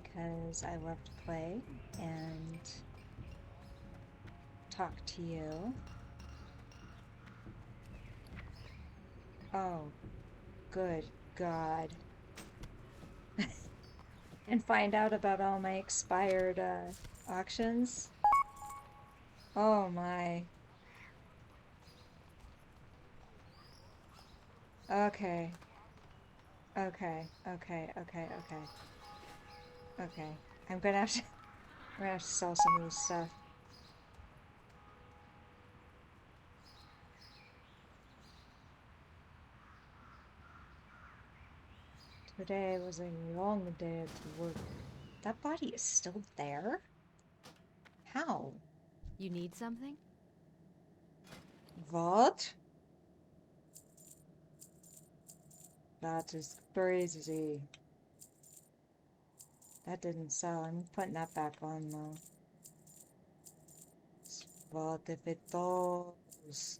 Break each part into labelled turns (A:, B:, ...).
A: because I love to play and talk to you. Oh, good God. And find out about all my expired auctions. Oh my. Okay. Okay. Okay. Okay. Okay. Okay. I'm gonna have to sell some of this stuff. Today was a long day at work. That body is still there? How?
B: You need something?
A: What? That is crazy. That didn't sell. I'm putting that back on though. What if it does?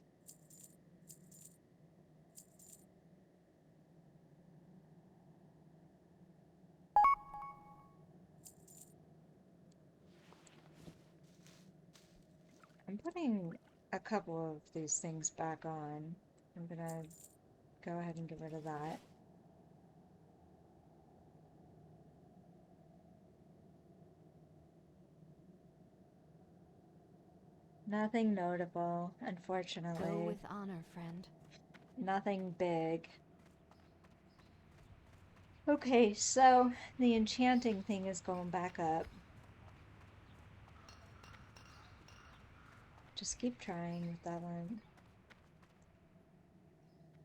A: I'm putting a couple of these things back on. I'm gonna go ahead and get rid of that. Nothing notable, unfortunately.
B: Go with honor, friend.
A: Nothing big. Okay, so the enchanting thing is going back up. Just keep trying with that one.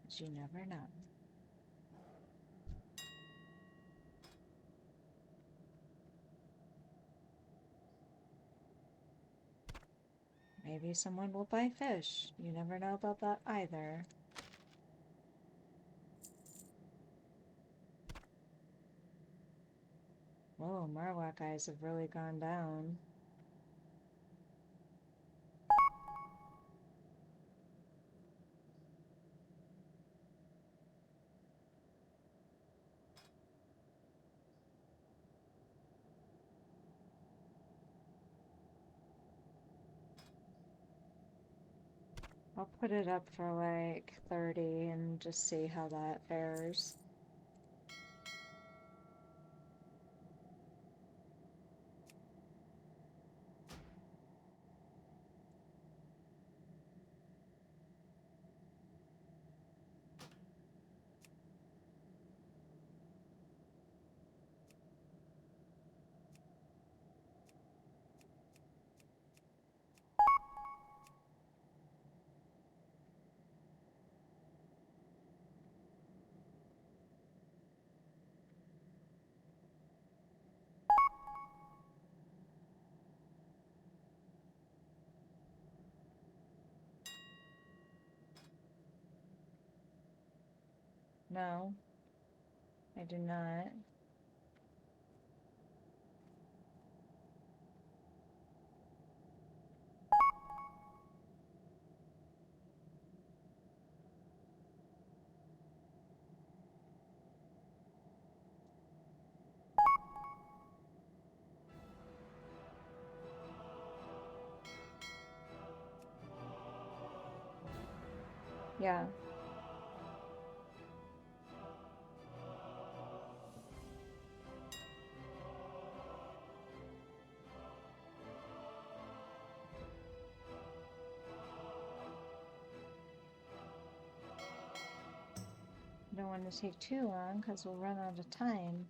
A: 'Cause you never know. Maybe someone will buy fish. You never know about that either. Whoa, Marowak eyes have really gone down. I'll put it up for like 30 and just see how that fares. No, I do not. Yeah. Don't want to take too long because we'll run out of time.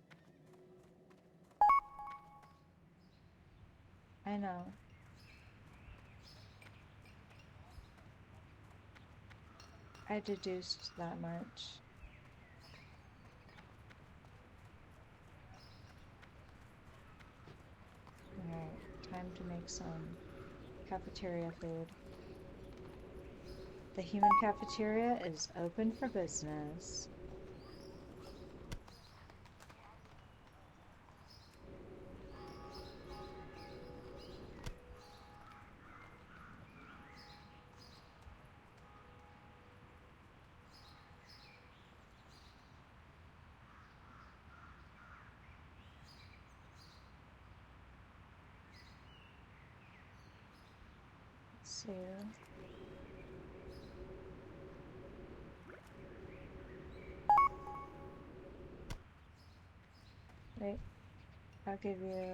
A: I know. I deduced that much. Alright, time to make some cafeteria food. The human cafeteria is open for business. see. Wait, I'll give you.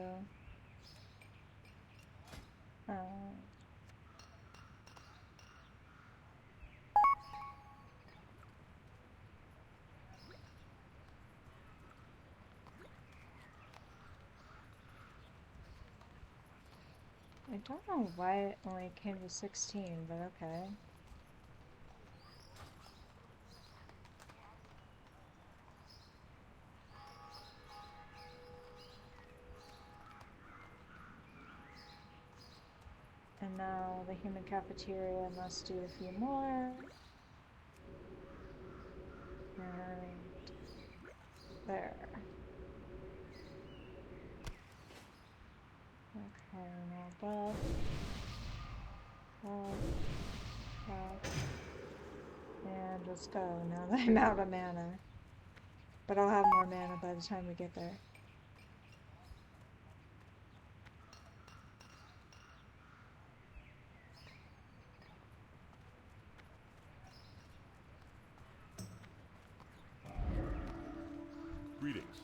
A: I don't know why it only came to 16, but okay. And now the human cafeteria must do a few more. And there. Okay, now buff. And let's go now that I'm out of mana. But I'll have more mana by the time we get there.
C: Greetings.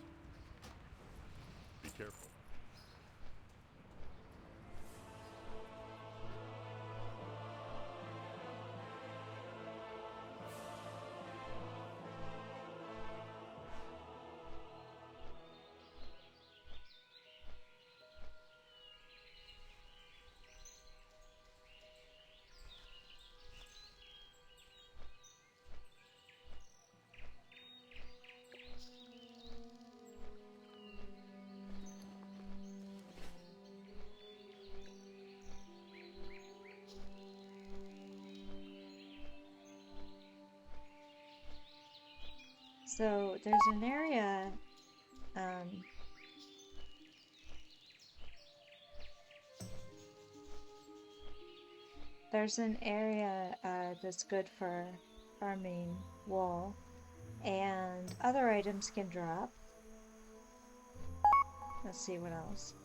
C: Be careful.
A: So there's an area, that's good for farming wool, and other items can drop. Let's see what else.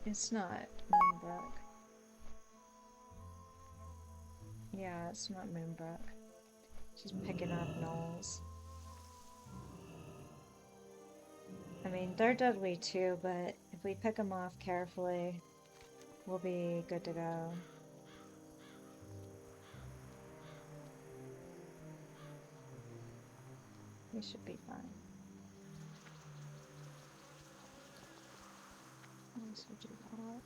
A: It's not Moonbrook. Yeah, it's not Moonbrook. She's picking up gnolls. I mean, they're deadly too, but if we pick them off carefully, we'll be good to go. We should be fine. Also do that.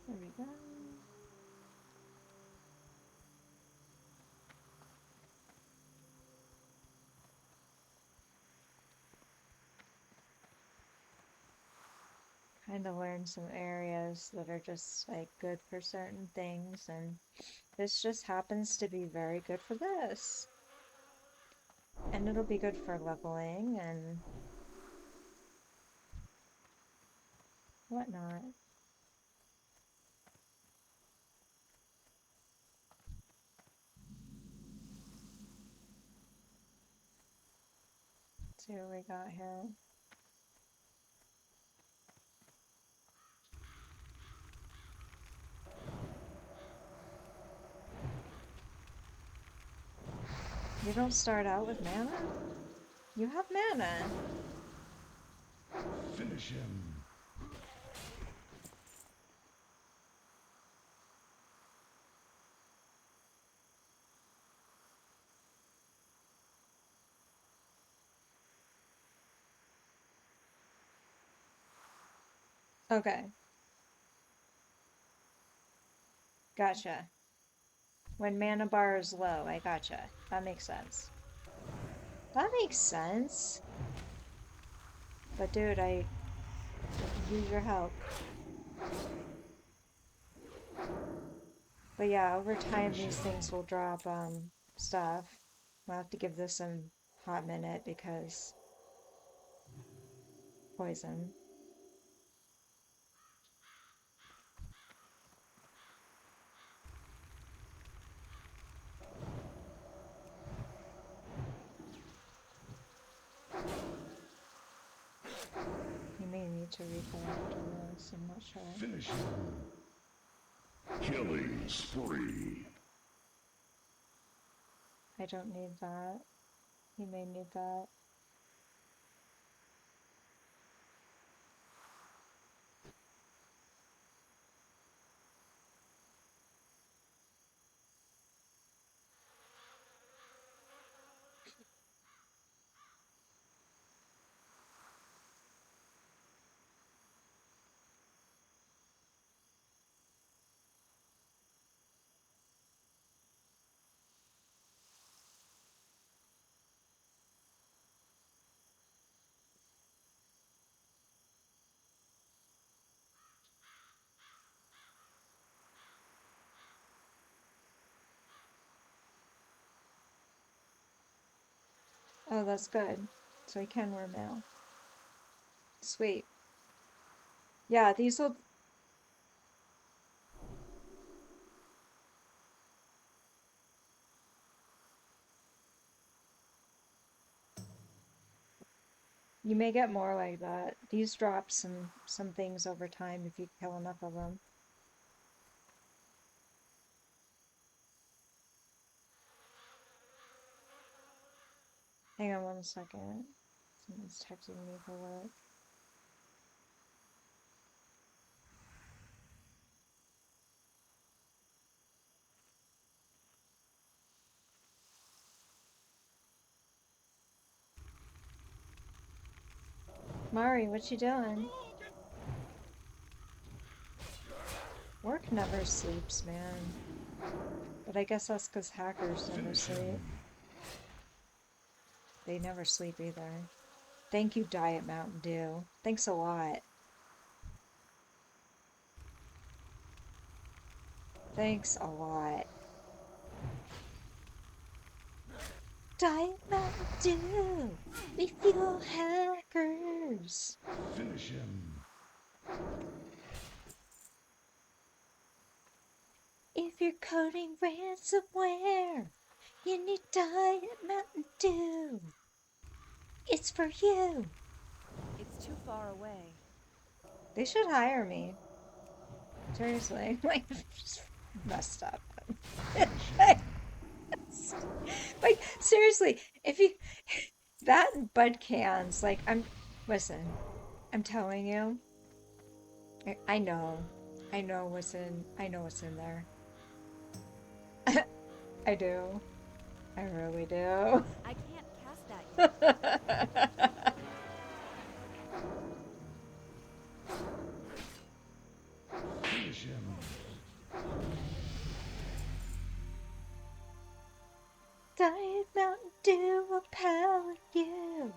A: There we go. Kind of learn some areas that are just like good for certain things, and this just happens to be very good for this. And it'll be good for leveling and whatnot. Let's see what we got here. You don't start out with mana? You have mana.
C: Finish him.
A: Okay. Gotcha. When mana bar is low, I gotcha. That makes sense. That makes sense. But dude, I use your help. But yeah, over time these things will drop stuff. We'll have to give this a hot minute because poison. need to refill after this, I'm not sure.
C: Finish him. Killing spree.
A: I don't need that. He may need that. Oh, that's good. So I can wear mail. Sweet. Yeah, these will... You may get more like that. These drop some things over time if you kill enough of them. Hang on 1 second. Someone's texting me for work. Mari, what you doing? Work never sleeps, man. But I guess that's because hackers never sleep. They never sleep either. Thank you, Diet Mountain Dew. Thanks a lot. Thanks a lot. Diet Mountain Dew! We fuel hackers!
C: Finish him.
A: If you're coding ransomware, you need Diet Mountain Dew. It's for you.
B: It's too far away.
A: They should hire me. Seriously, like, just messed up. Like, seriously, if you... That and bud cans, like, listen, I'm telling you, I know what's in there. I do. I really do.
B: I can't cast that yet.
C: Finish him.
A: Diet Mountain Dew will power you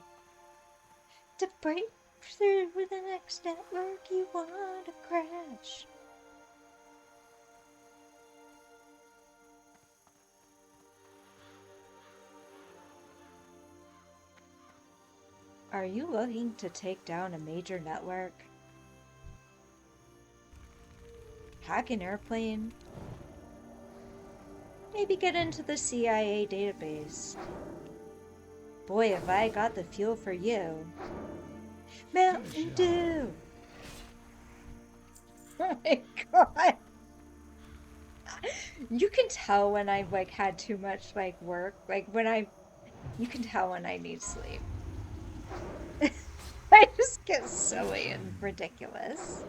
A: to break through the next network you want to crash. Are you looking to take down a major network? Hack an airplane? Maybe get into the CIA database. Boy, have I got the fuel for you. Mountain Dew! Oh my god! You can tell when I've like had too much like work. Like when you can tell when I need sleep. I just get silly and ridiculous.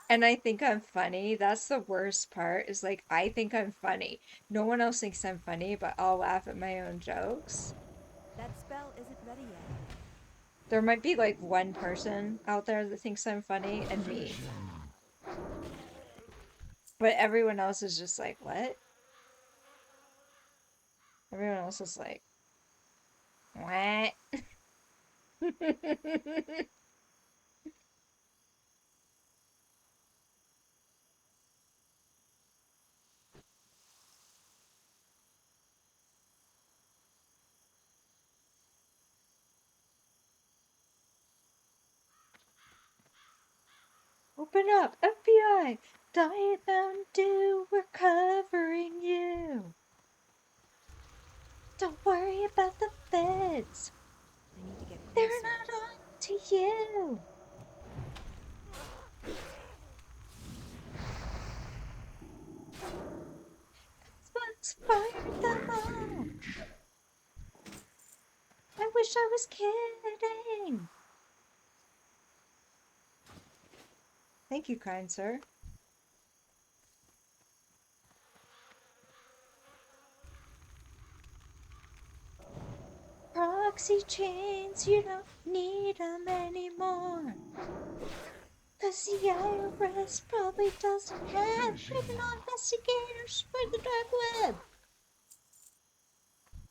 A: And I think I'm funny. That's the worst part, is like I think I'm funny. No one else thinks I'm funny, but I'll laugh at my own jokes.
B: That spell isn't ready yet.
A: There might be like one person out there that thinks I'm funny, and me. But everyone else is just like, what? Everyone else is like, what? Open up, FBI! Diet Mountain Dew, we're covering you! Don't worry about the feds!
B: I need to get
A: They're
B: closer.
A: you! Let's fire them all! I wish I was kidding! Thank you, kind sir. Proxy chains, you don't need them anymore. Cause the IRS probably doesn't have criminal investigators for the dark web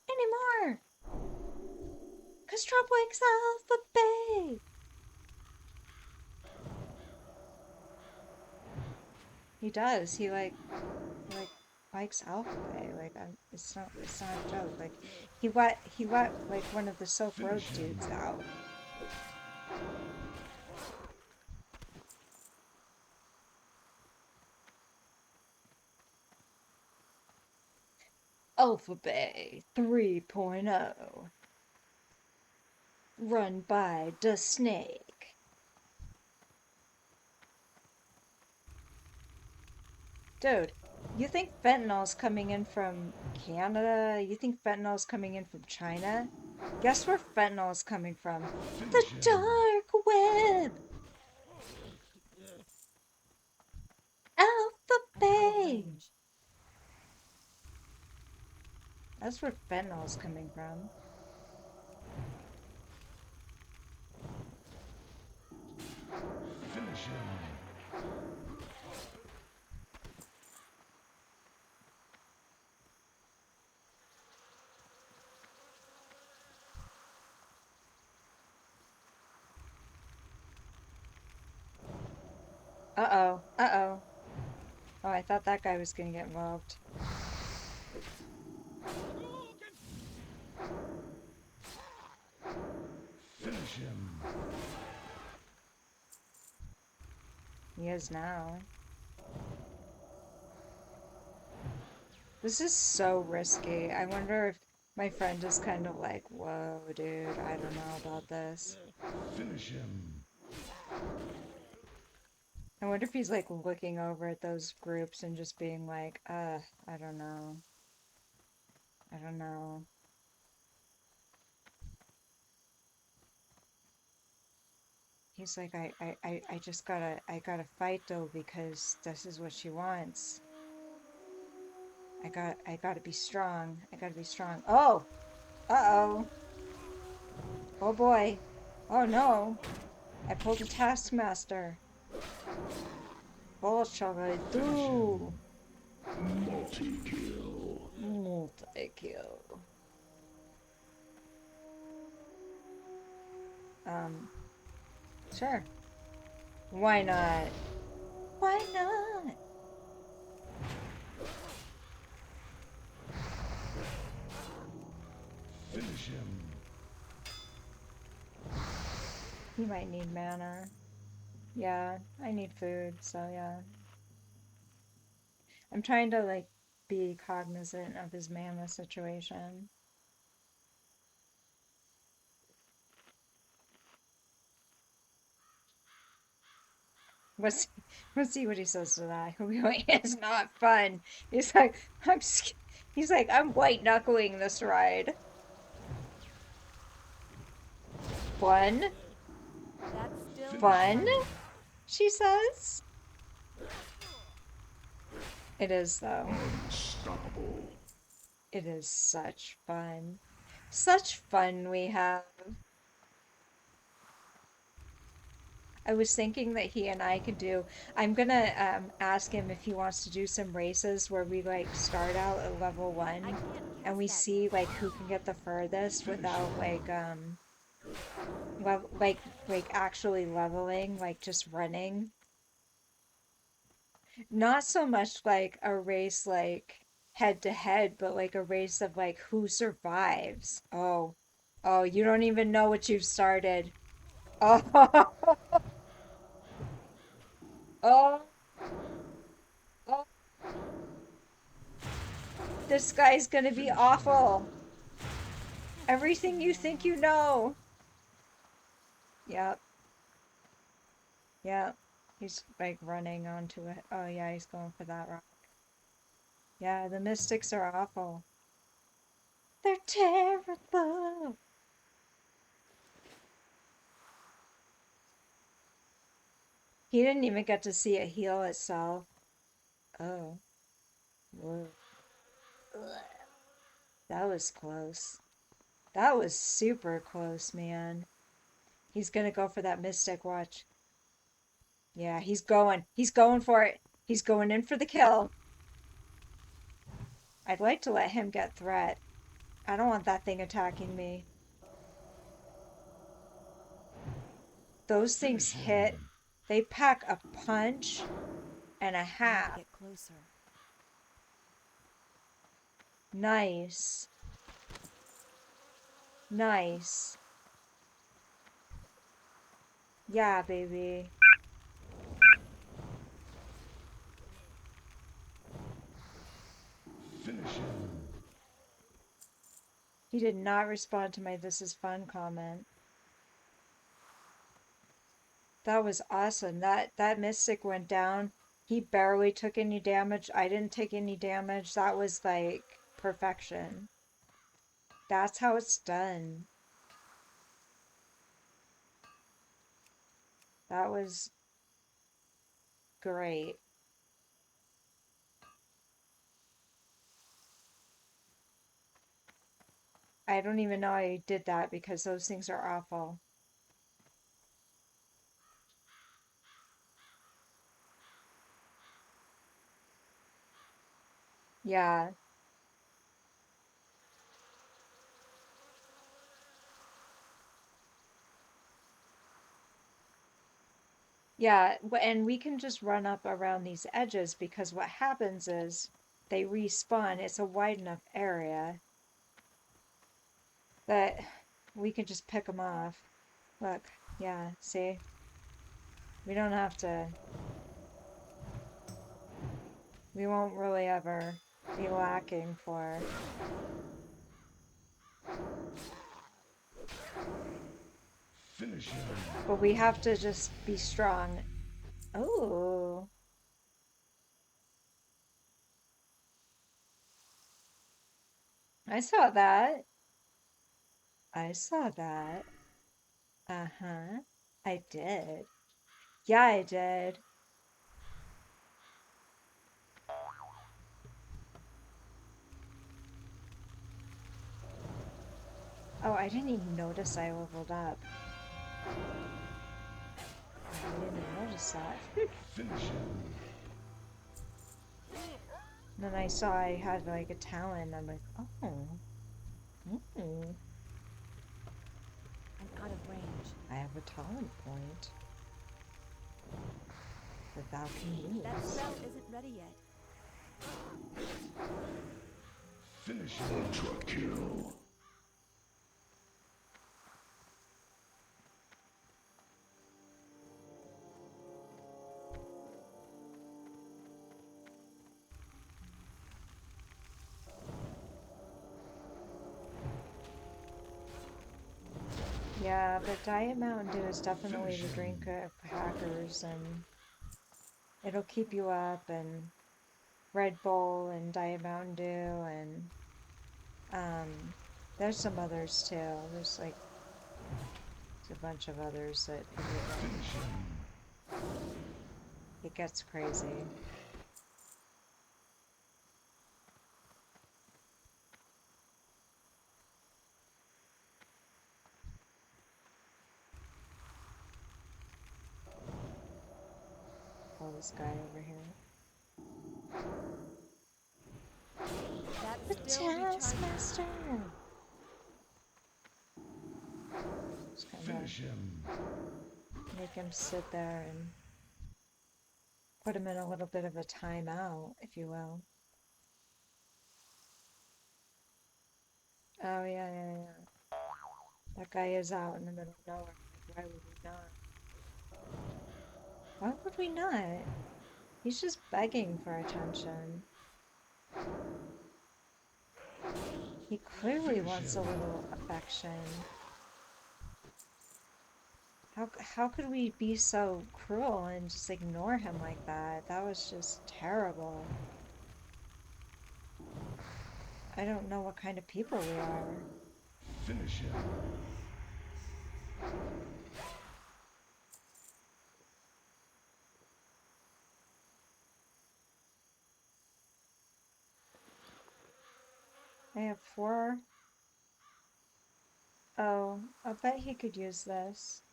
A: anymore. Cause Trump wakes Alpha Bay. He does. He likes Alpha Bay. Like it's not a joke. Like he let like one of the Silk Road dudes out. Alpha Bay 3.0. Run by the snake. Dude, you think fentanyl's coming in from Canada? You think fentanyl's coming in from China? Guess where fentanyl's coming from? The dark web! Alpha Bay! That's where fentanyl's coming from.
C: Finish him.
A: Uh-oh. Uh-oh. Oh, I thought that guy was gonna get involved.
C: Finish him.
A: He is now. This is so risky. I wonder if my friend is kind of like, whoa, dude, I don't know about this.
C: Finish him.
A: I wonder if he's like looking over at those groups and just being like, I don't know. I don't know. He's like, I just I gotta fight though because this is what she wants. I gotta be strong. I gotta be strong. Oh! Uh-oh. Oh boy. Oh no. I pulled a Taskmaster. What shall I do?
C: Multi-kill.
A: Multi-kill. Sure. Why not? Why not?
C: Finish him.
A: He might need mana. Yeah, I need food, so yeah. I'm trying to, like, be cognizant of his mana situation. Let's see what he says to that. It's not fun. He's like, he's like, I'm white knuckling this ride. Fun?
B: That's still
A: Fun? She says. It is though.
C: Unstoppable.
A: It is such fun. Such fun we have. I was thinking that he and I could do. I'm gonna ask him if he wants to do some races where we like start out at level 1 and we see like who can get the furthest without like like actually leveling, like just running. Not so much like a race like head to head, but like a race of like who survives. Oh, oh, you don't even know what you've started. Oh, oh, oh. This guy's gonna be awful. Everything you think you know. Yep, Yeah, he's like running onto it. Oh yeah, he's going for that rock. Yeah, the mystics are awful. They're terrible. He didn't even get to see it heal itself. Oh, whoa. Ugh. That was close. That was super close, man. He's gonna go for that mystic, watch. Yeah, he's going. He's going for it. He's going in for the kill. I'd like to let him get threat. I don't want that thing attacking me. Those things
C: Finish
A: hit.
C: him.
A: They pack a punch and a
B: I need to
A: half.
B: get closer.
A: Nice. Nice. Yeah, baby.
C: Finish him.
A: He did not respond to my "this is fun" comment. That was awesome. That mystic went down. He barely took any damage. I didn't take any damage. That was like perfection. That's how it's done. That was great. I don't even know I did that because those things are awful. Yeah. Yeah, and we can just run up around these edges because what happens is they respawn. It's a wide enough area that we can just pick them off. Look, yeah, see? We don't have to. We won't really ever be lacking for.
C: Finish him.
A: But we have to just be strong. Oh, I saw that. I saw that. Uh-huh. I did. Yeah, I did. Oh, I didn't even notice I leveled up. I didn't even notice that.
C: Finish him.
A: Then I saw I had like a talent. I'm like, oh. Mm,
B: I'm out of range.
A: I have a talent point that thou can
B: That
A: use.
B: spell isn't ready yet.
C: Finish him. Ultra kill.
A: Yeah, but Diet Mountain Dew is definitely
C: Finish
A: the
C: him.
A: drink of hackers, and it'll keep you up, and Red Bull and Diet Mountain Dew, and there's some others too. There's like a bunch of others that if you
C: Finish him.
A: it gets crazy. Oh, this guy over here. The
B: That's still recharging.
A: Taskmaster! Just kind
C: Finish
A: of
C: him.
A: make him sit there and put him in a little bit of a timeout, if you will. Oh, yeah, yeah, yeah. That guy is out in the middle of nowhere. Why would we not? Why would we not? He's just begging for attention. He clearly
C: Finish
A: wants a
C: him.
A: little affection. How could we be so cruel and just ignore him like that? That was just terrible. I don't know what kind of people we are.
C: Finish him.
A: I have 4. Oh, I bet he could use this.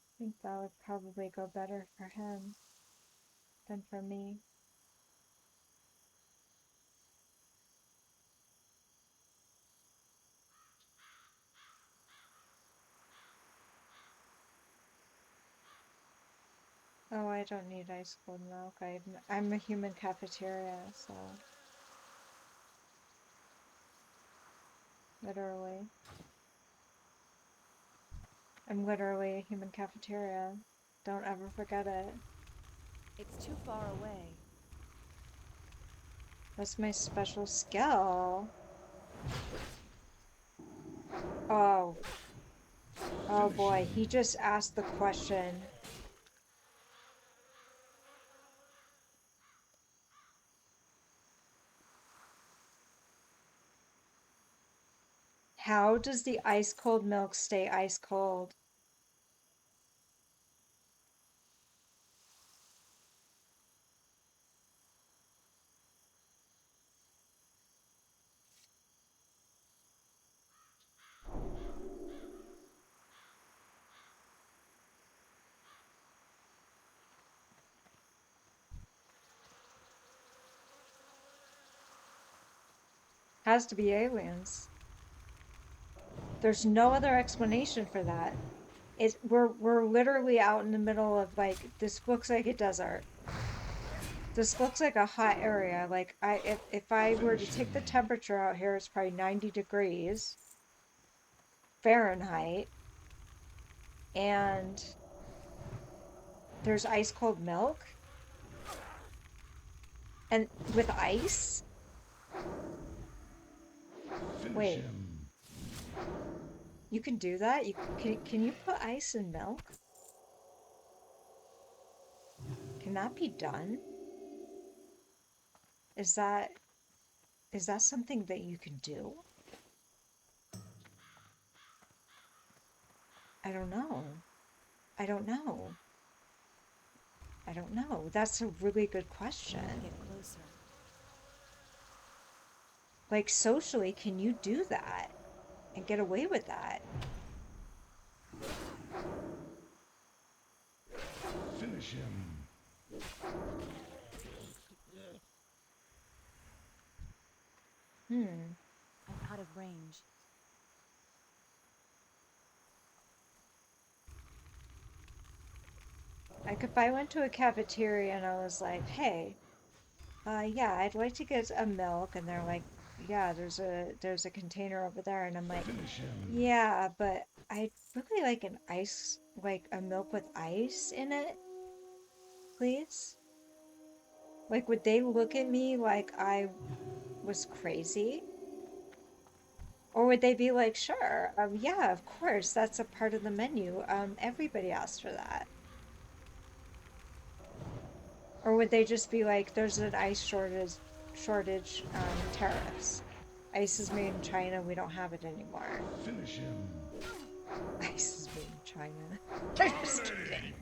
A: I think that would probably go better for him than for me. Oh, I don't need ice cold milk. I'm a human cafeteria, so literally. I'm literally a human cafeteria. Don't ever forget it.
B: It's too far away.
A: That's my special skill. Oh. Oh
C: Finish
A: boy,
C: him.
A: he just asked the question. How does the ice cold milk stay ice cold? Has to be aliens. There's no other explanation for that. We're literally out in the middle of like this looks like a desert. This looks like a hot area. Like if I were to
C: Finish
A: take the
C: him.
A: temperature out here, it's probably 90 degrees Fahrenheit, and there's ice cold milk and with ice.
C: Finish
A: Wait,
C: him.
A: you can do that? Can you put ice in milk? Can that be done? Is that is that something that you can do? I don't know. I don't know. I don't know. That's a really good question.
B: Get closer.
A: Like socially, can you do that and get away with that?
C: Finish him.
A: Hmm.
B: I'm out of range.
A: Like if I went to a cafeteria and I was like, "Hey, yeah, I'd like to get a milk," and they're like, "Yeah, there's a container over there," and I'm like,
C: Finish him.
A: "Yeah, but I'd really like an ice, like a milk with ice in it, please." Like, would they look at me like I was crazy? Or would they be like, "Sure, yeah, of course, that's a part of the menu. Everybody asked for that." Or would they just be like, "There's an ice shortage, tariffs. Ice is made in China, we don't have it anymore."
C: Finish him.
A: Ice is made in China. I'm just
C: Dominating.
A: joking.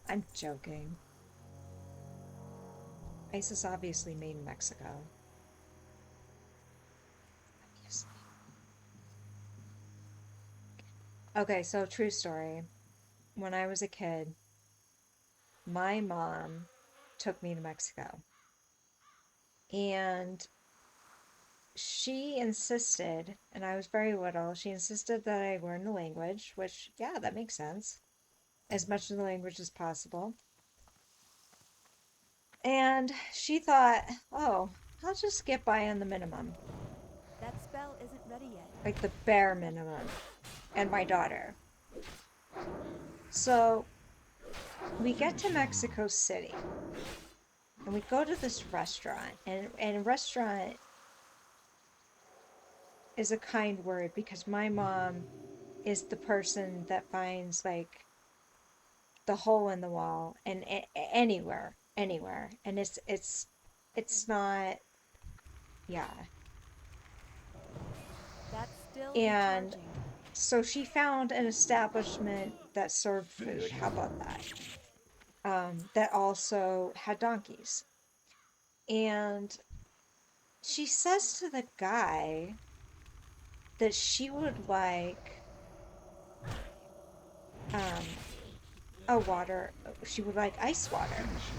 A: I'm joking. Ice is obviously made in Mexico. Obviously. Okay, so true story. When I was a kid, my mom took me to Mexico. And she insisted, and I was very little, she insisted that I learn the language, which, yeah, that makes sense. As much of the language as possible. And she thought, oh, I'll just get by on the minimum,
B: That spell isn't ready yet.
A: like the bare minimum, and my daughter. So we get
C: Finish
A: to
C: him.
A: Mexico City, and we go to this restaurant, and restaurant is a kind word because my mom is the person that finds like the hole in the wall and anywhere, and it's not, yeah.
B: That's still
A: And
B: recharging.
A: so she found an establishment that served food.
C: Finish
A: How
C: him.
A: about that? That also had donkeys. And she says to the guy that she would like um she would like ice water.
C: Finish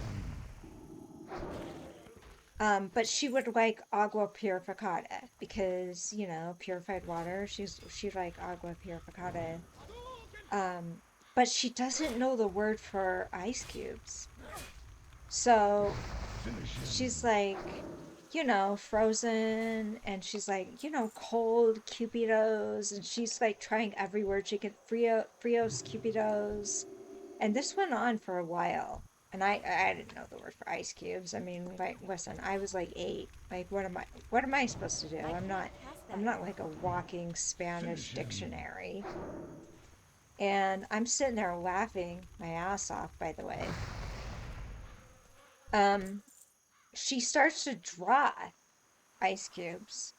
C: him.
A: But she would like agua purificada because, purified water. She'd like agua purificada. Um, but she doesn't know the word for ice cubes. So
C: Finish him.
A: she's like, frozen, and she's like, cold cupidos, and she's like trying every word she can, frios cupidos, and this went on for a while. And I didn't know the word for ice cubes. I mean, like, listen, I was like 8. Like, what am I supposed to do?
B: I
A: I'm not
B: can't pass
A: I'm
B: that
A: not
B: yet.
A: like a walking Spanish
C: Finish him.
A: dictionary. And I'm sitting there laughing my ass off, by the way. Um, she starts to draw ice cubes,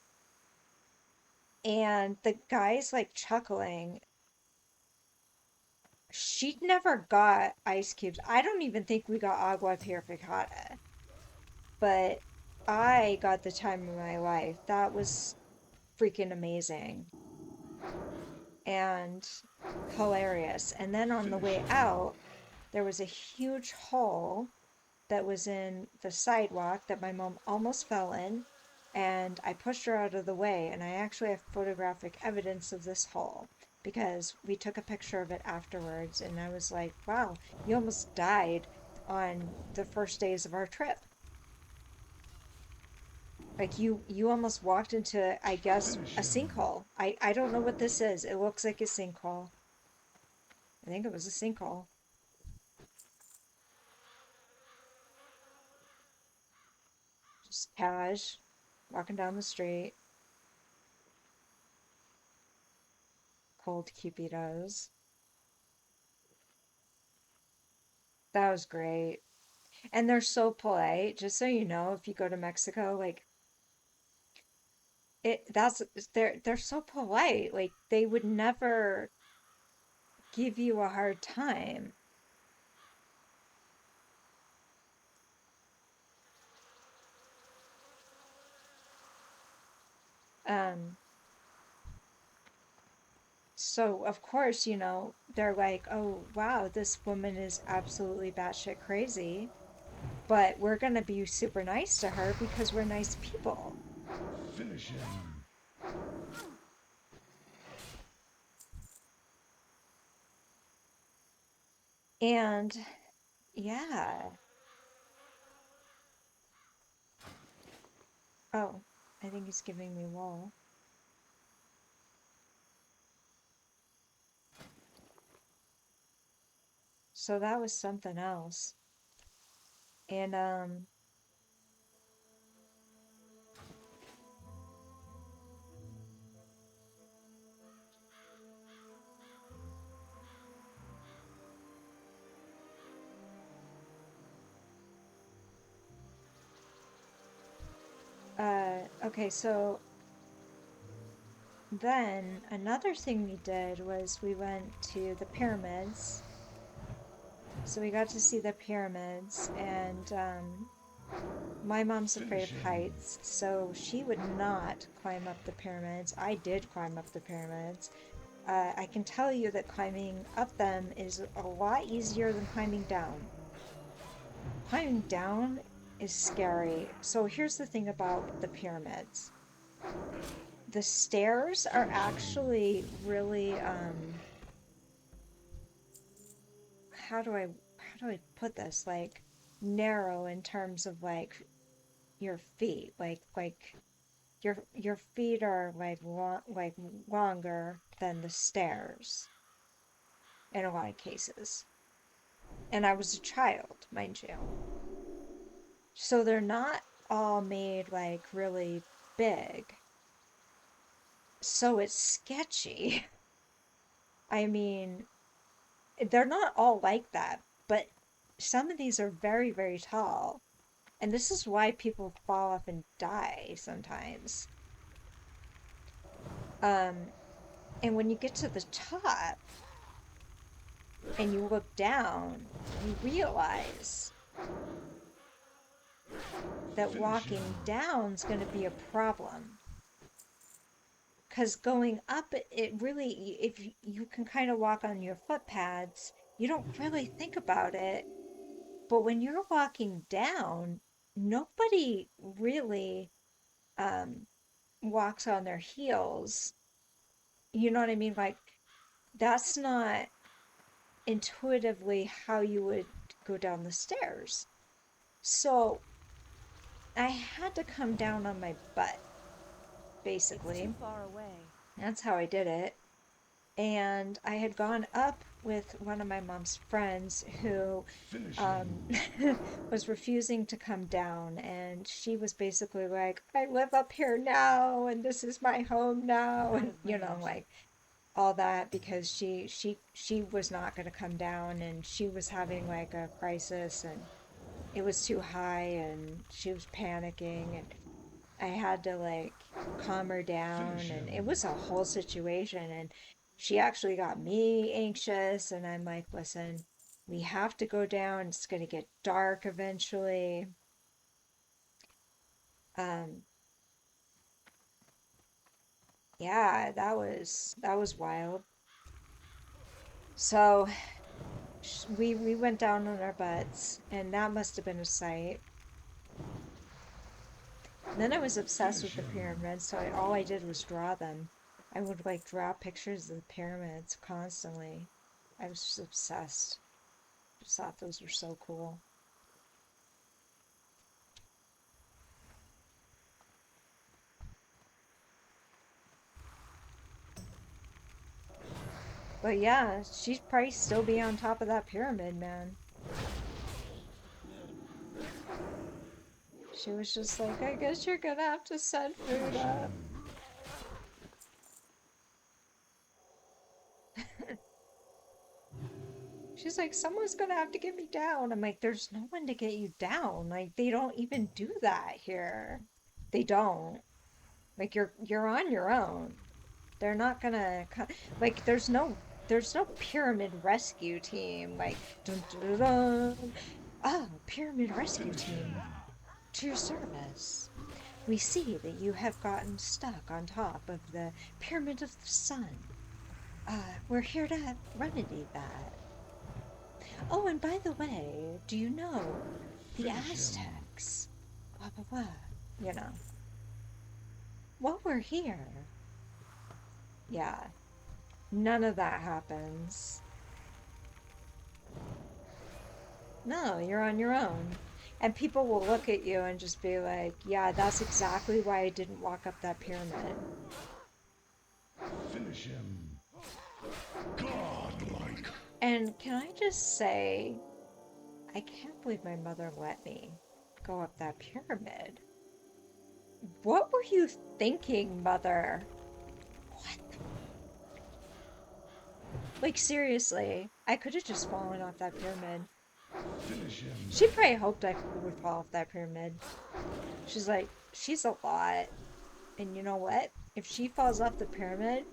A: and the guy's like chuckling. She never got ice cubes. I don't even think we got agua purificada, but I got the time of my life. That was freaking amazing and hilarious. And then on the
C: Finish
A: way
C: him.
A: out, there was a huge hole that was in the sidewalk that my mom almost fell in, and I pushed her out of the way, and I actually have photographic evidence of this hole because we took a picture of it afterwards, and I was like, wow, you almost died on the first days of our trip. Like you almost walked into, I guess,
C: Finish
A: a
C: him.
A: sinkhole. I don't know what this is. It looks like a sinkhole. I think it was a sinkhole. Just cash, walking down the street, cold cupidos. That was great. And they're so polite. Just so you know, if you go to Mexico, like that's they're so polite. Like they would never give you a hard time. Um, so of course, they're like, "Oh, wow, this woman is absolutely batshit crazy, but we're gonna be super nice to her because we're nice people."
C: Finish him.
A: And yeah. Oh, I think he's giving me lol. So that was something else. And okay, so then another thing we did was we went to the pyramids. So we got to see the pyramids, and my mom's afraid
C: Finish
A: of
C: him.
A: heights, so she would not climb up the pyramids. I did climb up the pyramids. I can tell you that climbing up them is a lot easier than climbing down. Climbing down is scary. So here's the thing about the pyramids. The stairs are
C: Finish him.
A: actually really how do I put this? Like narrow in terms of like your feet. Like your feet are like longer than the stairs in a lot of cases. And I was a child, mind you. So they're not all made like really big. So it's sketchy. I mean, they're not all like that, but some of these are very, very tall. And this is why people fall off and die sometimes. Um, and when you get to the top and you look down, you realize that
C: Finish
A: walking
C: him.
A: down is going to be a problem. Because going up, it really, if you can kind of walk on your foot pads, you don't really think about it. But when you're walking down, nobody really um, walks on their heels. You know what I mean? Like, that's not intuitively how you would go down the stairs. So I had to come down on my butt,
B: It's too
A: basically.
B: far away.
A: That's how I did it. And I had gone up with one of my mom's friends who
C: Finish
A: um,
C: him.
A: was refusing to come down. And she was basically like, I live up here now, and this is my home now.
B: Out
A: And,
B: of
A: you know,
B: range.
A: like all that because she was not going to come down and she was having like a crisis and it was too high and she was panicking and I had to like calm her
C: Finish
A: down and it
C: him.
A: was a whole situation and she actually got me anxious and I'm like, listen, we have to go down. It's going to get dark eventually. Um, yeah, that was wild. So we went down on our butts, and that must have been a sight. And then I was obsessed with
C: Finish
A: the
C: him.
A: pyramids, so all I did was draw them. I would like draw pictures of the pyramids constantly. I was just obsessed. Just thought those were so cool. But yeah, she'd probably still be on top of that pyramid, man. She was just like, I guess you're gonna have to send food
C: Finish
A: up.
C: him.
A: She's like, someone's gonna have to get me down. I'm like, there's no one to get you down. Like, they don't even do that here. They don't. Like, you're on your own. They're not gonna like. There's no pyramid rescue team. Like, dun dun dun. Dun. Oh, pyramid rescue
C: Finish
A: team
C: him.
A: to your service. We see that you have gotten stuck on top of the pyramid of the sun. We're here to remedy that. Oh, and by the way, do you know the
C: Finish him.
A: Aztecs? Blah, blah, blah. You know, while we're here, yeah, none of that happens. No, you're on your own. And people will look at you and just be like, yeah, that's exactly why I didn't walk up that pyramid.
C: Finish him. Godlike.
A: And can I just say, I can't believe my mother let me go up that pyramid. What were you thinking, mother? What? Like, seriously, I could have just fallen off that pyramid.
C: Finish him.
A: She probably hoped I would fall off that pyramid. She's like, she's a lot. And you know what? If she falls off the pyramid,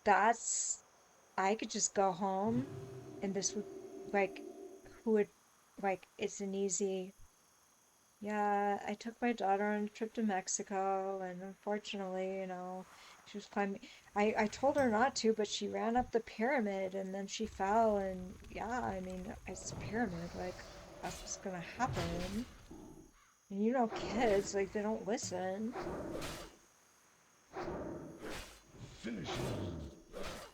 A: that's. I could just go home and this would, like, who would, like, it's an easy. Yeah, I took my daughter on a trip to Mexico, and unfortunately, she was climbing. I told her not to, but she ran up the pyramid and then she fell, and yeah, I mean, it's a pyramid, like, that's what's gonna happen. And kids, like, they don't listen.
C: Finish him.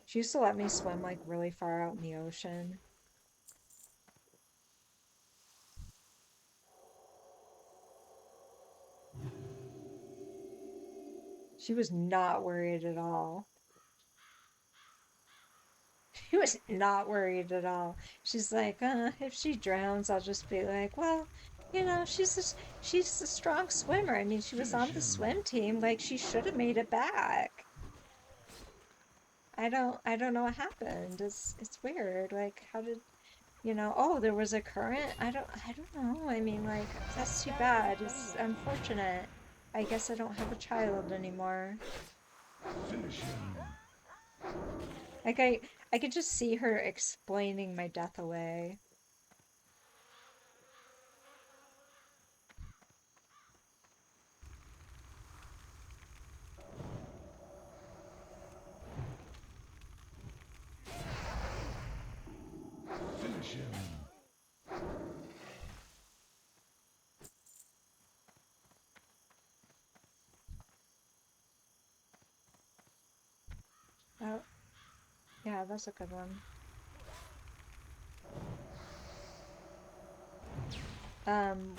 A: She used to let me swim, like, really far out in the ocean. She was not worried at all. She was not worried at all. She's like, if she drowns, I'll just be like, well, You know, she's a strong swimmer. I mean, she was
C: Finish
A: on the
C: him.
A: swim team. Like, she should have made it back. I don't know what happened. It's weird. Like, how did, you know, oh, there was a current? I don't know. I mean, like, that's too bad. It's unfortunate. I guess I don't have a child anymore.
C: Finish him.
A: Like, I could just see her explaining my death away.
C: Finish him.
A: Oh, yeah, that's a good one.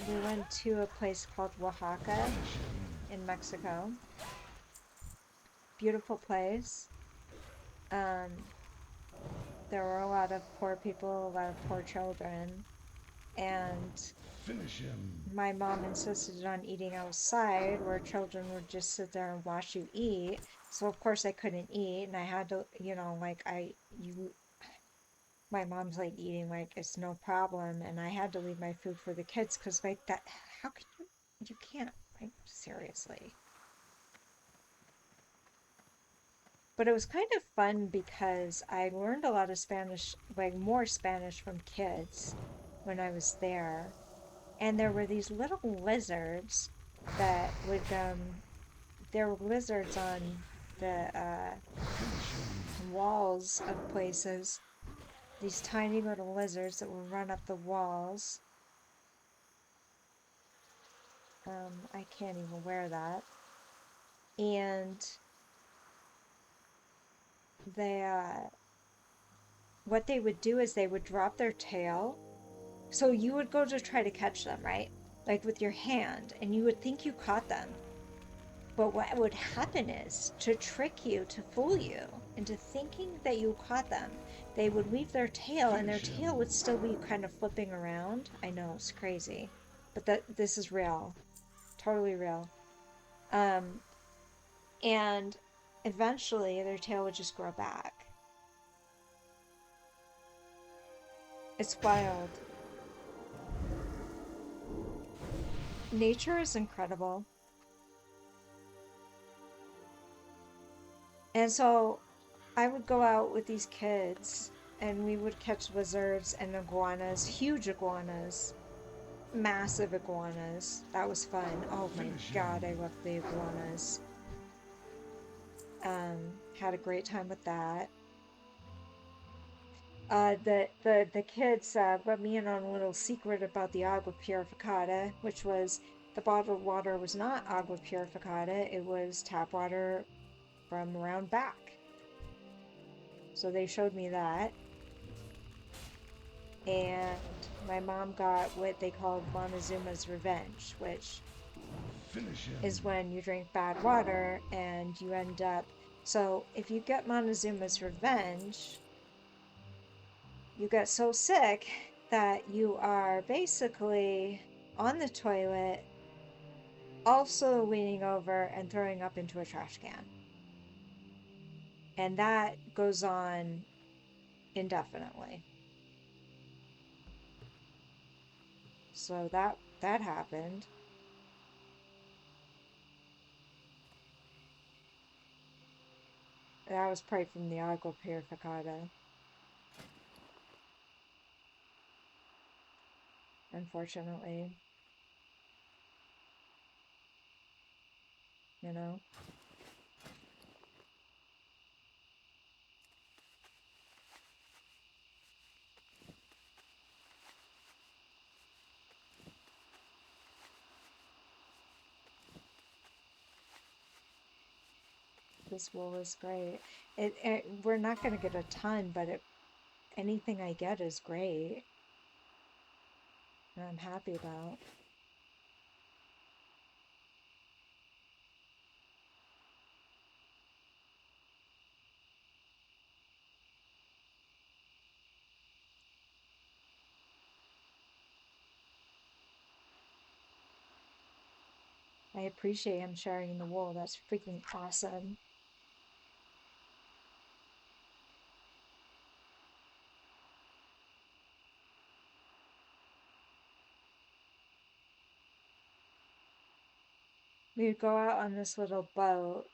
A: We went to a place called Oaxaca
C: Finish him.
A: in Mexico. Beautiful place. Um, there were a lot of poor people, a lot of poor children, and
C: Finish him.
A: my mom insisted on eating outside where children would just sit there and watch you eat. So of course I couldn't eat and I had to, you know, like my mom's like eating like it's no problem and I had to leave my food for the kids because like that how can you can't like seriously. But it was kind of fun because I learned a lot of Spanish, like more Spanish from kids when I was there. And there were these little lizards that would there were lizards on the
C: Finish him.
A: walls of places. These tiny little lizards that would run up the walls. I can't even wear that. And they what they would do is they would drop their tail. So you would go to try to catch them, right? Like with your hand, and you would think you caught them. But what would happen is to trick you, to fool you into thinking that you caught them, they would leave their tail and their
C: Finish
A: tail
C: him.
A: would still be kind of flipping around. I know it's crazy, but this is real, totally real. Um, and eventually their tail would just grow back. It's wild. Nature is incredible. And so I would go out with these kids and we would catch lizards and iguanas, huge iguanas, massive iguanas. That was fun. Oh my
C: Finish
A: God, I
C: him.
A: loved the iguanas. Had a great time with that. The kids let me in on a little secret about the agua purificada, which was the bottled water was not agua purificada, it was tap water from around back. So they showed me that. And my mom got what they called Montezuma's Revenge, which
C: Finish
A: is
C: him.
A: when you drink bad water and you end up. So if you get Montezuma's Revenge, you get so sick that you are basically on the toilet, also leaning over and throwing up into a trash can. And that goes on indefinitely. So that happened. That was probably from the agua purificada, unfortunately, you know. This wool is great. We're not going to get a ton, but anything I get is great. And I'm happy about. I appreciate him sharing the wool. That's freaking awesome. We would go out on this little boat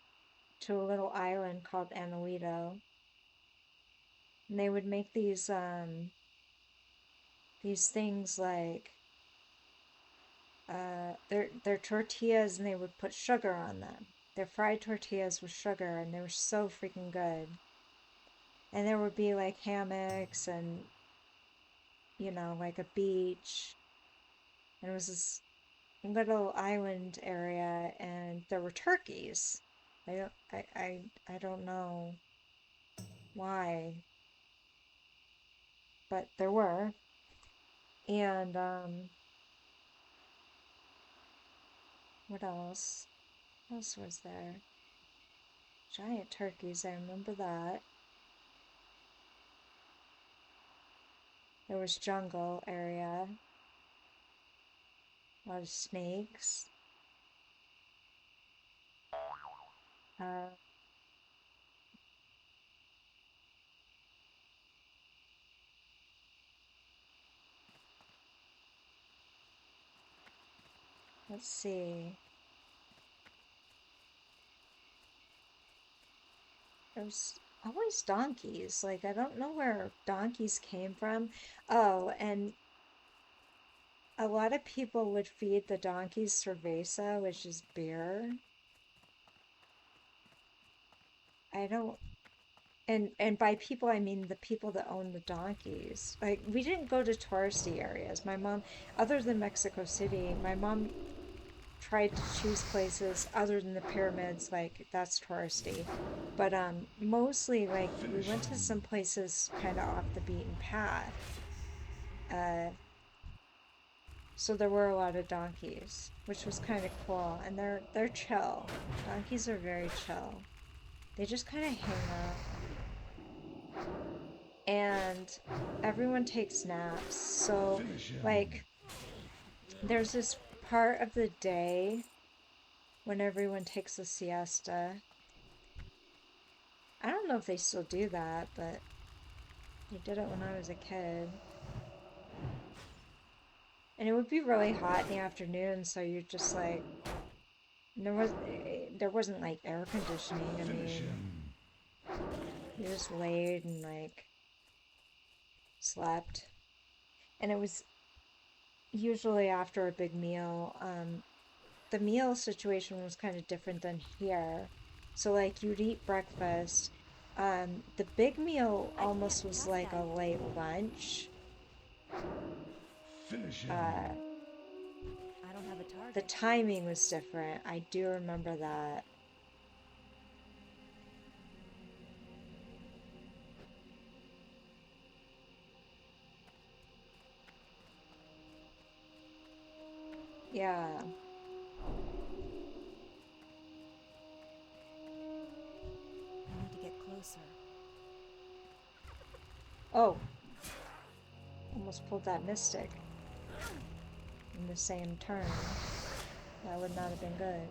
A: to a little island called Anilito. And they would make these things like they're tortillas, and they would put sugar on them. They're fried tortillas with sugar, and they were so freaking good. And there would be like hammocks and, you know, like a beach. And it was this little island area, and there were turkeys. I don't know why, but there were. And what else? What else was there? Giant turkeys, I remember that. There was jungle area. A lot of snakes. Uh, let's see. There's always donkeys. Like, I don't know where donkeys came from. Oh, and a lot of people would feed the donkeys cerveza, which is beer. I don't, and by people I mean the people that own the donkeys. Like, we didn't go to touristy areas. My mom, other than Mexico City, my mom tried to choose places other than the pyramids, like that's touristy. But mostly like we
C: Finish
A: went to
C: him.
A: some places kind of off the beaten path. Uh, so there were a lot of donkeys, which was kind of cool, and they're chill. Donkeys are very chill. They just kind of hang out, and everyone takes naps. So
C: Finish him.
A: like there's this part of the day when everyone takes a siesta. I don't know if they still do that, but they did it when I was a kid. And it would be really hot in the afternoon, so you're just like, there wasn't like air conditioning. I
C: Finish
A: mean,
C: him.
A: you just laid and like slept. And it was usually after a big meal. The meal situation was kind of different than here. So like you'd eat breakfast. The big meal
B: I
A: almost
B: can't
A: was
B: trust
A: like a
B: anything.
A: late lunch.
C: Finish him.
A: Uh,
B: I don't have a
A: the
B: target.
A: timing was different. I do remember that. Yeah.
B: I need to get closer.
A: Oh, almost pulled that mystic in the same turn. That would not have been good.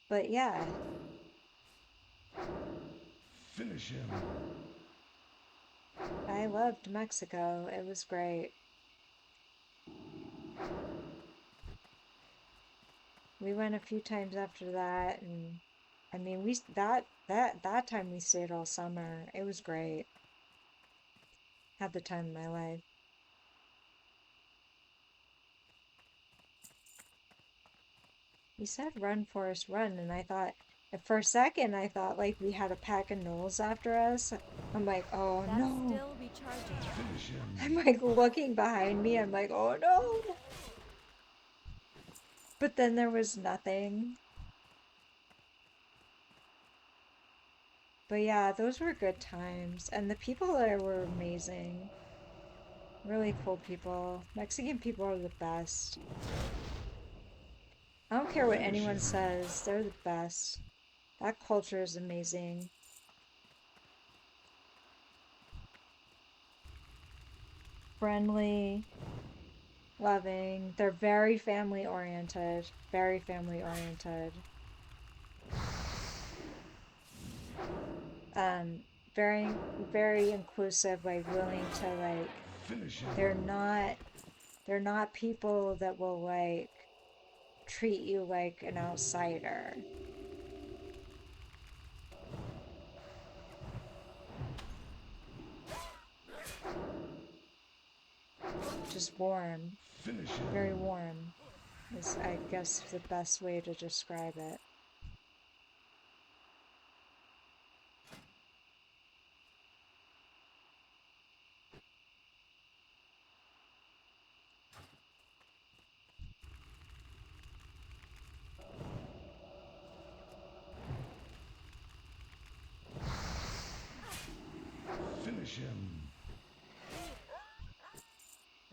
A: But yeah,
C: Finish him.
A: I loved Mexico. It was great. We went a few times after that, and I mean, that time we stayed all summer. It was great. Had the time of my life. He said run, Forrest, run, and I thought, for a second, I thought like we had a pack of gnolls after us. I'm like, oh
B: That's
A: no.
B: still recharging.
C: Finish
A: I'm
C: him.
A: like looking behind me. I'm like, oh no. But then there was nothing. But yeah, those were good times. And the people there were amazing. Really cool people. Mexican people are the best. I don't care what
C: Finish
A: anyone
C: him.
A: says, they're the best. That culture is amazing. friendly, loving. They're very family oriented. Very family oriented. Very, very inclusive, like willing to like.
C: Finish him.
A: They're not people that will like treat you like an outsider. Just warm.
C: Finish him.
A: Very warm is, I guess, the best way to describe it.
C: Finish him.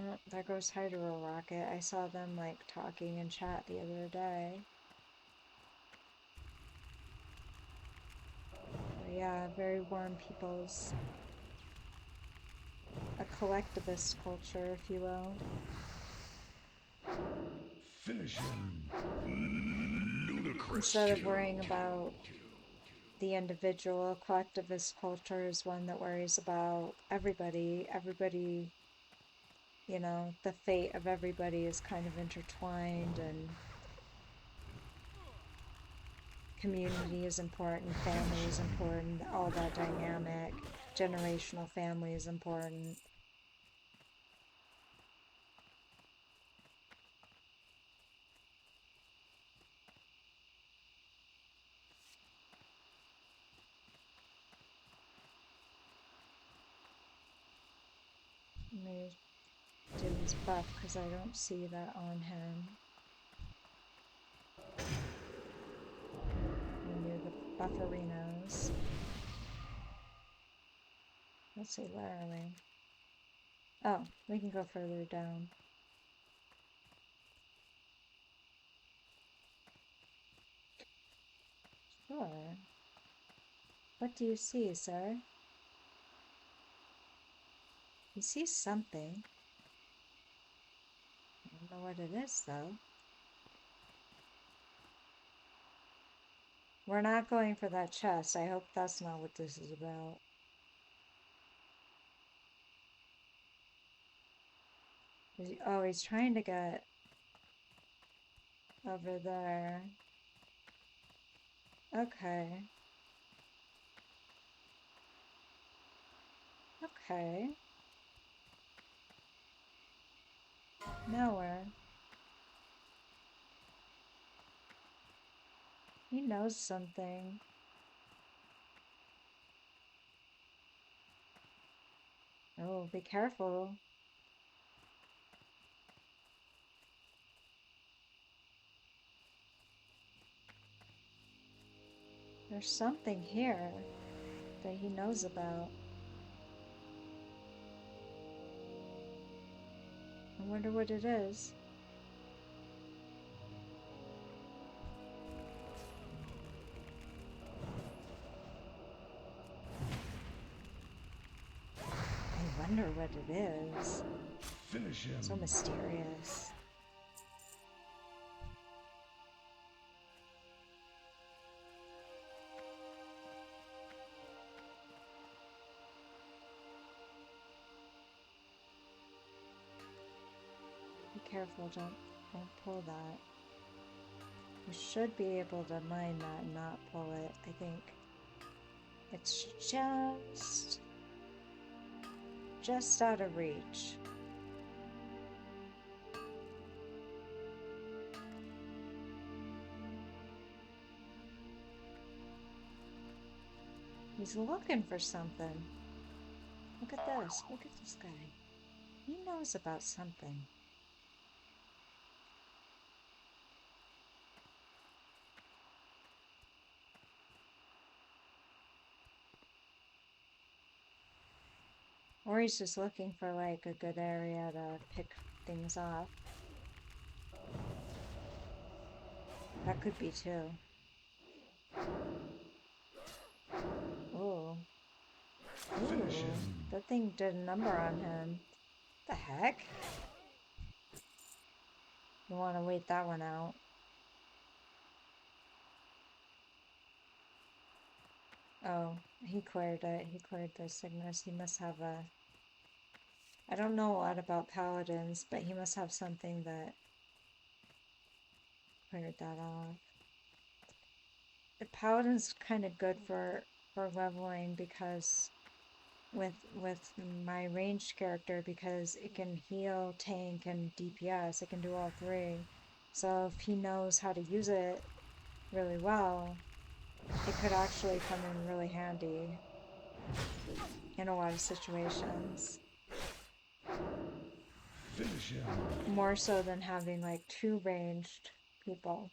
A: Oh, there goes Hydro Rocket. I saw them like talking in chat the other day. But yeah, very warm peoples. A collectivist culture, if you will.
C: Finish him. Ludicrous.
A: Instead of worrying about the individual, a collectivist culture is one that worries about everybody. Everybody, you know, the fate of everybody is kind of intertwined, and community is important, family is important, all that dynamic. Generational family is important. Let me do his buff because I don't see that on him. Renew the bufferinos. Let's see, where are we? Oh, we can go further down. Sure. What do you see, sir? You see something. I don't know what it is, though. We're not going for that chest. I hope that's not what this is about. Oh, he's trying to get over there. Okay. Okay. Now where? He knows something. Oh, be careful. There's something here that he knows about. I wonder what it is. I wonder what it is.
C: Finish him.
A: So mysterious. Be careful, don't pull that. You should be able to mine that and not pull it, I think. It's just out of reach. He's looking for something. Look at this. Look at this guy. He knows about something. Or he's just looking for like a good area to pick things off. That could be too. Ooh.
C: Finish
A: Ooh.
C: him.
A: That thing did a number on him. The heck? You want to wait that one out. Oh, he cleared it. He cleared the sickness. He must have a... I don't know a lot about paladins, but he must have something that cleared that off. The paladin's kind of good for leveling because with my ranged character, because it can heal, tank, and DPS. It can do all three. So if he knows how to use it really well, it could actually come in really handy in a lot of situations.
C: Finish him.
A: More so than having like 2 ranged people.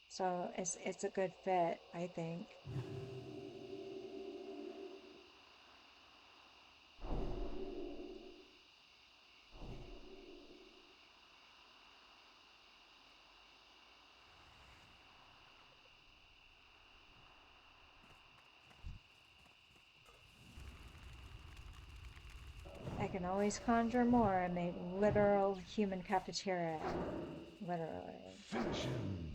A: So it's a good fit, I think. I can always conjure more and make literal human cafeteria. Literally.
C: Finish him.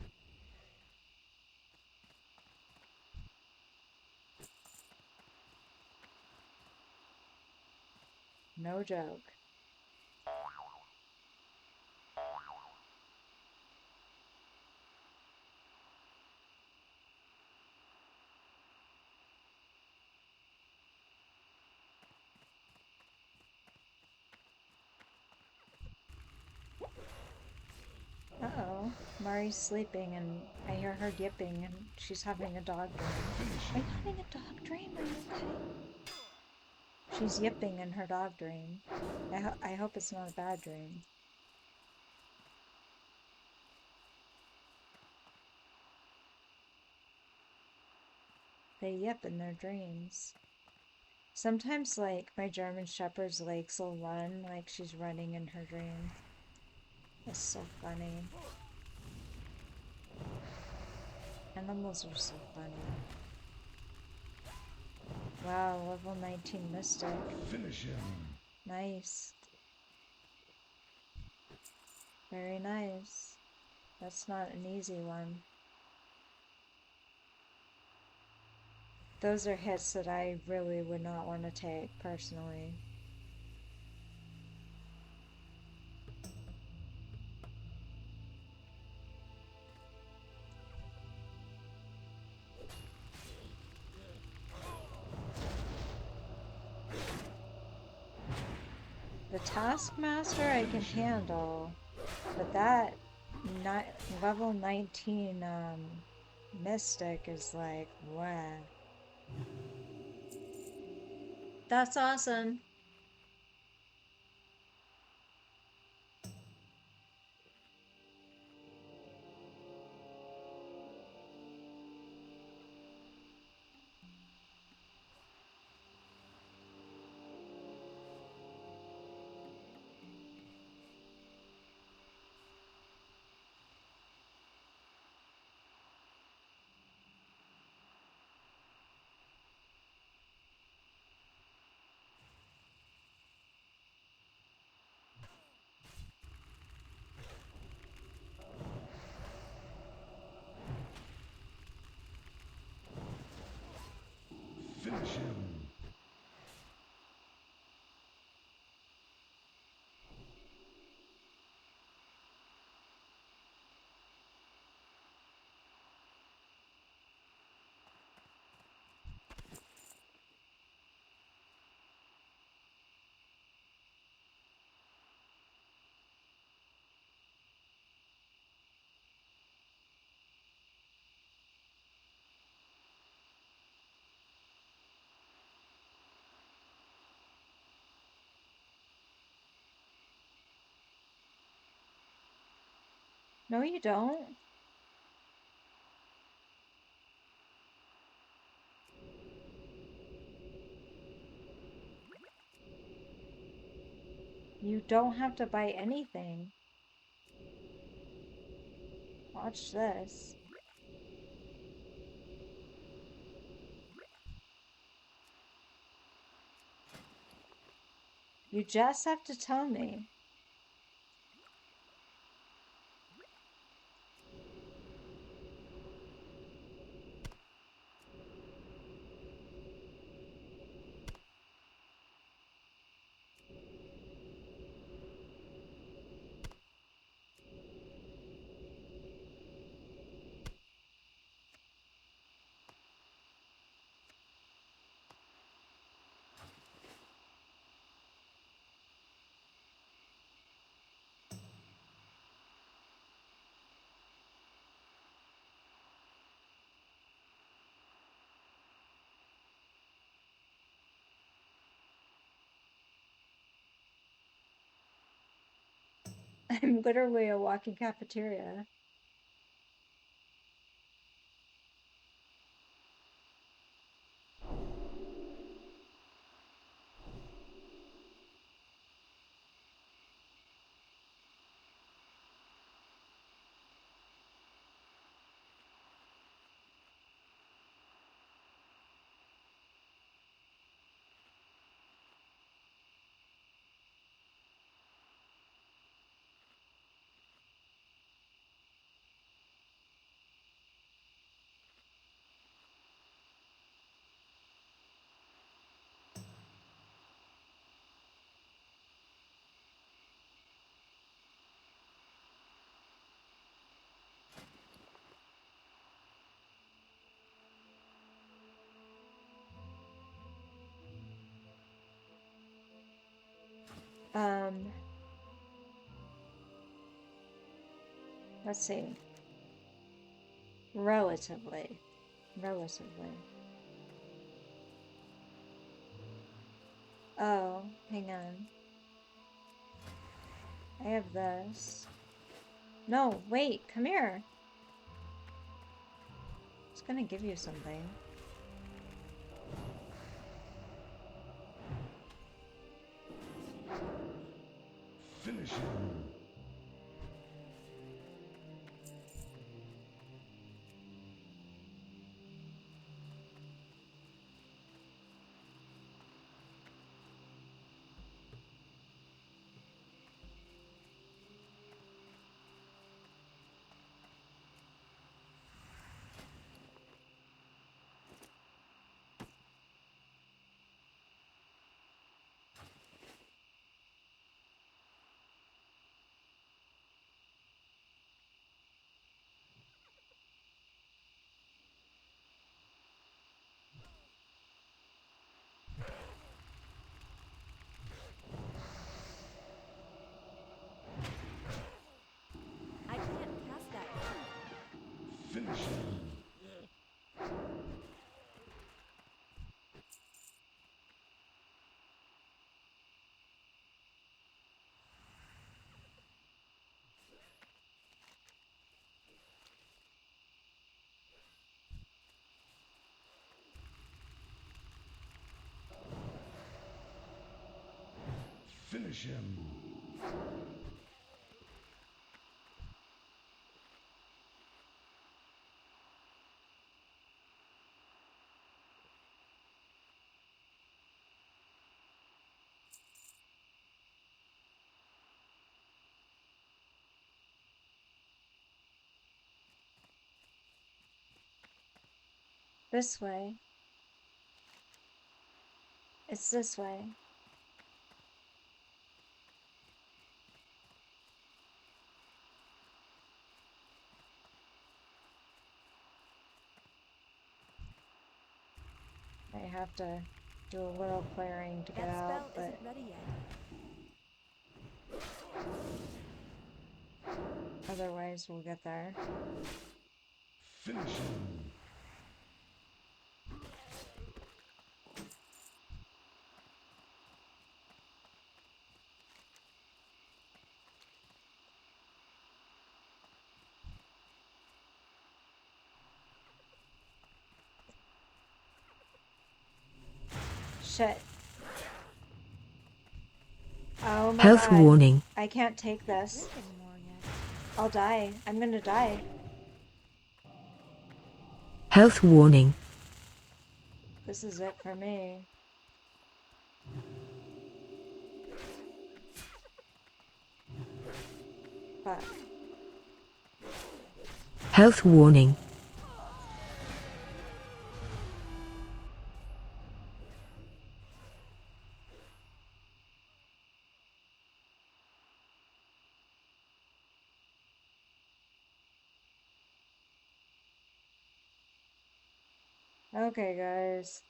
A: No joke. Uh-oh. Mari's sleeping and I hear her yipping and she's having a dog dream. Are you having a dog dream? Are you okay? She's yipping in her dog dream. I hope it's not a bad dream. They yip in their dreams. Sometimes, like, my German Shepherd's legs will run like she's running in her dream. It's so funny. Animals are so funny. Wow, level 19 Mystic.
C: Finish him.
A: Nice. Very nice. That's not an easy one. Those are hits that I really would not want to take, personally. The Taskmaster I can handle, but that level 19 Mystic is like, wow. That's awesome.
C: Finish him.
A: No, you don't. You don't have to buy anything. Watch this. You just have to tell me. I'm literally a walking cafeteria. Let's see. Relatively. Oh, hang on. I have this. No, wait, come here. It's gonna give you something.
C: Finish him.
B: I can't cast that.
C: Finish him. Finish him.
A: This way. It's this way. I have to do a little clearing to get
B: That spell
A: out, but
B: isn't ready yet.
A: otherwise we'll get there.
C: Finish him.
A: Shit. Oh my
D: Health
A: god.
D: warning.
A: I can't take this.
B: Nothing more yet.
A: I'll die. I'm gonna die.
D: Health warning.
A: This is it for me. Fuck.
D: Health warning.
A: Okay, guys.